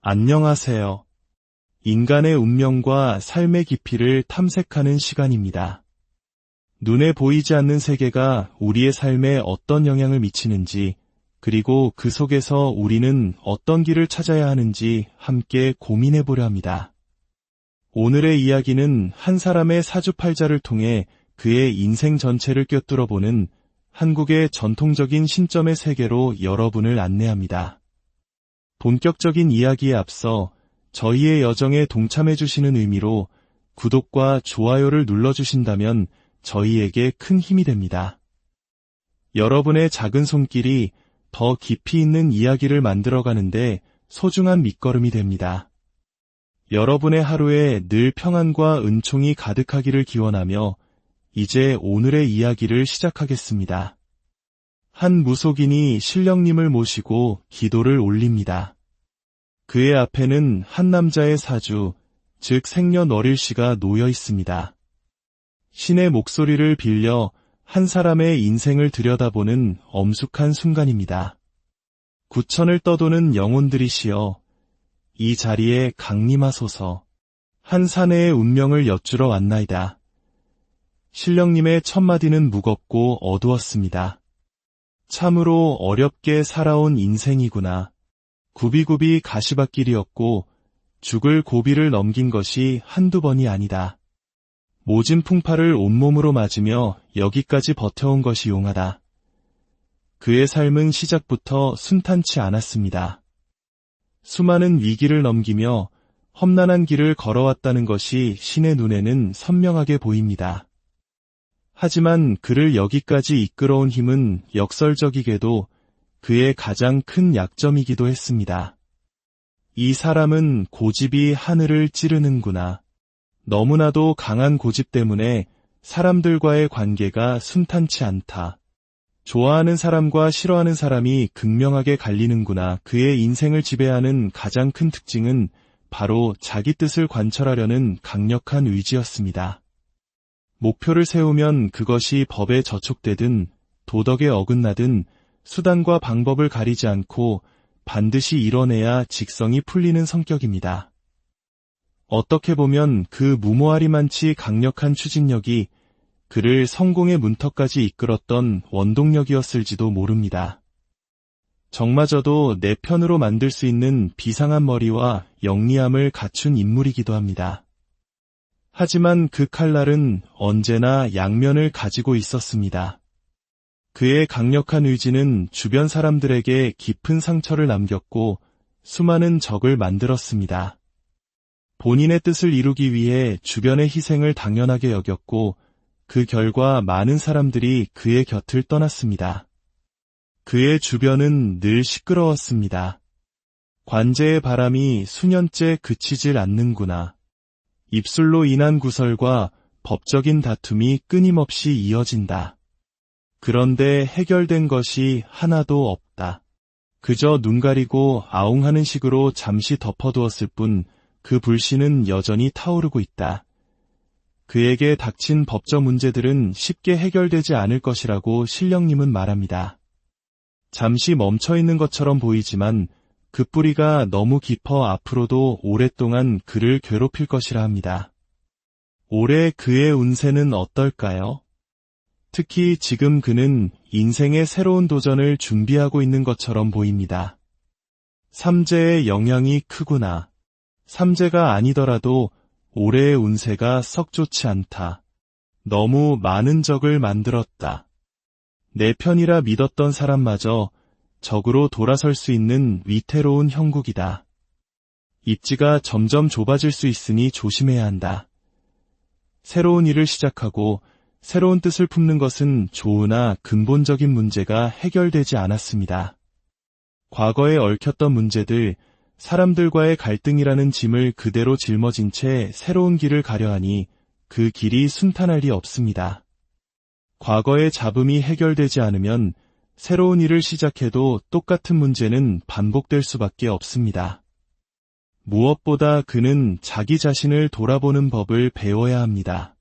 안녕하세요. 인간의 운명과 삶의 깊이를 탐색하는 시간입니다. 눈에 보이지 않는 세계가 우리의 삶에 어떤 영향을 미치는지, 그리고 그 속에서 우리는 어떤 길을 찾아야 하는지 함께 고민해 보려 합니다. 오늘의 이야기는 한 사람의 사주팔자를 통해 그의 인생 전체를 꿰뚫어 보는 한국의 전통적인 신점의 세계로 여러분을 안내합니다. 본격적인 이야기에 앞서 저희의 여정에 동참해 주시는 의미로 구독과 좋아요를 눌러주신다면 저희에게 큰 힘이 됩니다. 여러분의 작은 손길이 더 깊이 있는 이야기를 만들어가는데 소중한 밑거름이 됩니다. 여러분의 하루에 늘 평안과 은총이 가득하기를 기원하며 이제 오늘의 이야기를 시작하겠습니다. 한 무속인이 신령님을 모시고 기도를 올립니다. 그의 앞에는 한 남자의 사주, 즉 생년월일시가 놓여 있습니다. 신의 목소리를 빌려 한 사람의 인생을 들여다보는 엄숙한 순간입니다. 구천을 떠도는 영혼들이시여, 이 자리에 강림하소서. 한 사내의 운명을 여쭈러 왔나이다. 신령님의 첫마디는 무겁고 어두웠습니다. 참으로 어렵게 살아온 인생이구나. 굽이굽이 가시밭길이었고 죽을 고비를 넘긴 것이 한두 번이 아니다. 모진 풍파를 온몸으로 맞으며 여기까지 버텨온 것이 용하다. 그의 삶은 시작부터 순탄치 않았습니다. 수많은 위기를 넘기며 험난한 길을 걸어왔다는 것이 신의 눈에는 선명하게 보입니다. 하지만 그를 여기까지 이끌어온 힘은 역설적이게도 그의 가장 큰 약점이기도 했습니다. 이 사람은 고집이 하늘을 찌르는구나. 너무나도 강한 고집 때문에 사람들과의 관계가 순탄치 않다. 좋아하는 사람과 싫어하는 사람이 극명하게 갈리는구나. 그의 인생을 지배하는 가장 큰 특징은 바로 자기 뜻을 관철하려는 강력한 의지였습니다. 목표를 세우면 그것이 법에 저촉되든 도덕에 어긋나든 수단과 방법을 가리지 않고 반드시 이뤄내야 직성이 풀리는 성격입니다. 어떻게 보면 그 무모하리만치 강력한 추진력이 그를 성공의 문턱까지 이끌었던 원동력이었을지도 모릅니다. 적마저도 내 편으로 만들 수 있는 비상한 머리와 영리함을 갖춘 인물이기도 합니다. 하지만 그 칼날은 언제나 양면을 가지고 있었습니다. 그의 강력한 의지는 주변 사람들에게 깊은 상처를 남겼고 수많은 적을 만들었습니다. 본인의 뜻을 이루기 위해 주변의 희생을 당연하게 여겼고 그 결과 많은 사람들이 그의 곁을 떠났습니다. 그의 주변은 늘 시끄러웠습니다. 관제의 바람이 수년째 그치질 않는구나. 입술로 인한 구설과 법적인 다툼이 끊임없이 이어진다. 그런데 해결된 것이 하나도 없다. 그저 눈 가리고 아웅하는 식으로 잠시 덮어두었을 뿐 그 불씨는 여전히 타오르고 있다. 그에게 닥친 법적 문제들은 쉽게 해결되지 않을 것이라고 신령님은 말합니다. 잠시 멈춰있는 것처럼 보이지만 그 뿌리가 너무 깊어 앞으로도 오랫동안 그를 괴롭힐 것이라 합니다. 올해 그의 운세는 어떨까요? 특히 지금 그는 인생의 새로운 도전을 준비하고 있는 것처럼 보입니다. 삼재의 영향이 크구나. 삼재가 아니더라도 올해의 운세가 썩 좋지 않다. 너무 많은 적을 만들었다. 내 편이라 믿었던 사람마저 적으로 돌아설 수 있는 위태로운 형국이다. 입지가 점점 좁아질 수 있으니 조심해야 한다. 새로운 일을 시작하고 새로운 뜻을 품는 것은 좋으나 근본적인 문제가 해결되지 않았습니다. 과거에 얽혔던 문제들, 사람들과의 갈등이라는 짐을 그대로 짊어진 채 새로운 길을 가려 하니 그 길이 순탄할 리 없습니다. 과거의 잡음이 해결되지 않으면 새로운 일을 시작해도 똑같은 문제는 반복될 수밖에 없습니다. 무엇보다 그는 자기 자신을 돌아보는 법을 배워야 합니다.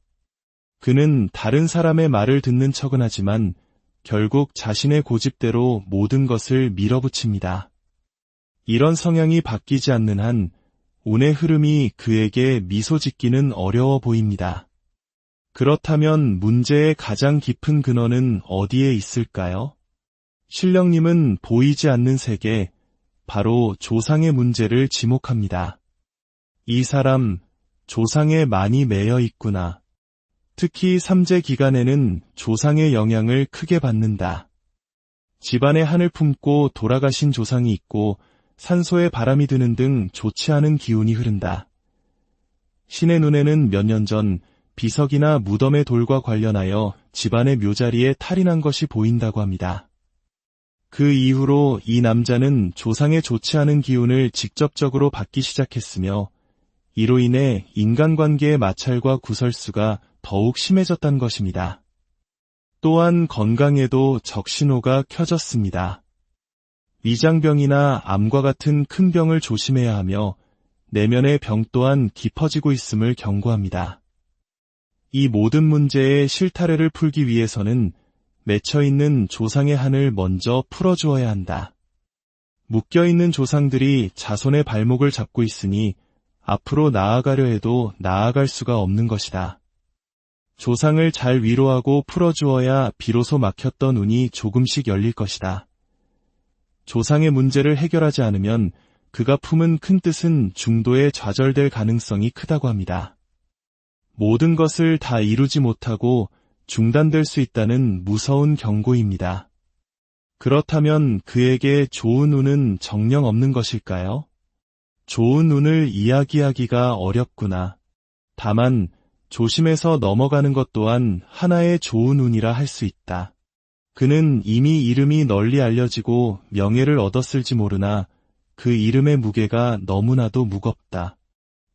그는 다른 사람의 말을 듣는 척은 하지만 결국 자신의 고집대로 모든 것을 밀어붙입니다. 이런 성향이 바뀌지 않는 한 운의 흐름이 그에게 미소 짓기는 어려워 보입니다. 그렇다면 문제의 가장 깊은 근원은 어디에 있을까요? 신령님은 보이지 않는 세계, 바로 조상의 문제를 지목합니다. 이 사람, 조상에 많이 매여 있구나. 특히 삼재 기간에는 조상의 영향을 크게 받는다. 집안에 한을 품고 돌아가신 조상이 있고 산소에 바람이 드는 등 좋지 않은 기운이 흐른다. 신의 눈에는 몇 년 전 비석이나 무덤의 돌과 관련하여 집안의 묘자리에 탈이 난 것이 보인다고 합니다. 그 이후로 이 남자는 조상의 좋지 않은 기운을 직접적으로 받기 시작했으며 이로 인해 인간관계의 마찰과 구설수가 더욱 심해졌다는 것입니다. 또한 건강에도 적신호가 켜졌습니다. 위장병이나 암과 같은 큰 병을 조심해야 하며 내면의 병 또한 깊어지고 있음을 경고합니다. 이 모든 문제의 실타래를 풀기 위해서는 맺혀있는 조상의 한을 먼저 풀어주어야 한다. 묶여있는 조상들이 자손의 발목을 잡고 있으니 앞으로 나아가려 해도 나아갈 수가 없는 것이다. 조상을 잘 위로하고 풀어주어야 비로소 막혔던 운이 조금씩 열릴 것이다. 조상의 문제를 해결하지 않으면 그가 품은 큰 뜻은 중도에 좌절될 가능성이 크다고 합니다. 모든 것을 다 이루지 못하고 중단될 수 있다는 무서운 경고입니다. 그렇다면 그에게 좋은 운은 정녕 없는 것일까요? 좋은 운을 이야기하기가 어렵구나. 다만 조심해서 넘어가는 것 또한 하나의 좋은 운이라 할 수 있다. 그는 이미 이름이 널리 알려지고 명예를 얻었을지 모르나 그 이름의 무게가 너무나도 무겁다.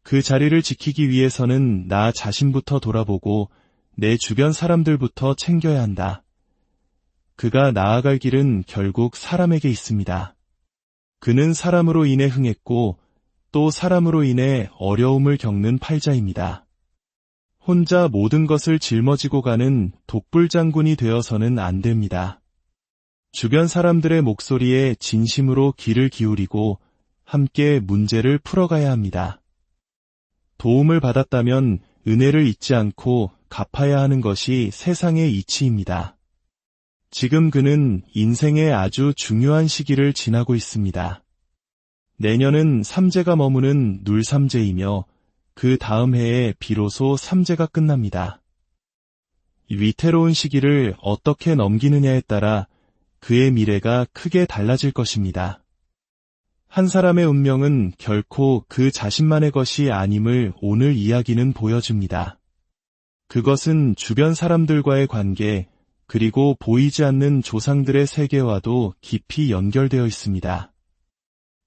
그 자리를 지키기 위해서는 나 자신부터 돌아보고 내 주변 사람들부터 챙겨야 한다. 그가 나아갈 길은 결국 사람에게 있습니다. 그는 사람으로 인해 흥했고 또 사람으로 인해 어려움을 겪는 팔자입니다. 혼자 모든 것을 짊어지고 가는 독불장군이 되어서는 안 됩니다. 주변 사람들의 목소리에 진심으로 귀를 기울이고 함께 문제를 풀어가야 합니다. 도움을 받았다면 은혜를 잊지 않고 갚아야 하는 것이 세상의 이치입니다. 지금 그는 인생의 아주 중요한 시기를 지나고 있습니다. 내년은 삼재가 머무는 눌삼재이며 그 다음 해에 비로소 삼재가 끝납니다. 이 위태로운 시기를 어떻게 넘기느냐에 따라 그의 미래가 크게 달라질 것입니다. 한 사람의 운명은 결코 그 자신만의 것이 아님을 오늘 이야기는 보여줍니다. 그것은 주변 사람들과의 관계, 그리고 보이지 않는 조상들의 세계와도 깊이 연결되어 있습니다.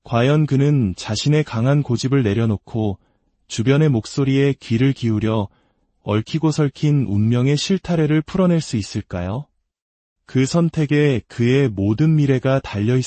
과연 그는 자신의 강한 고집을 내려놓고 주변의 목소리에 귀를 기울여 얽히고 설킨 운명의 실타래를 풀어낼 수 있을까요? 그 선택에 그의 모든 미래가 달려 있습니다.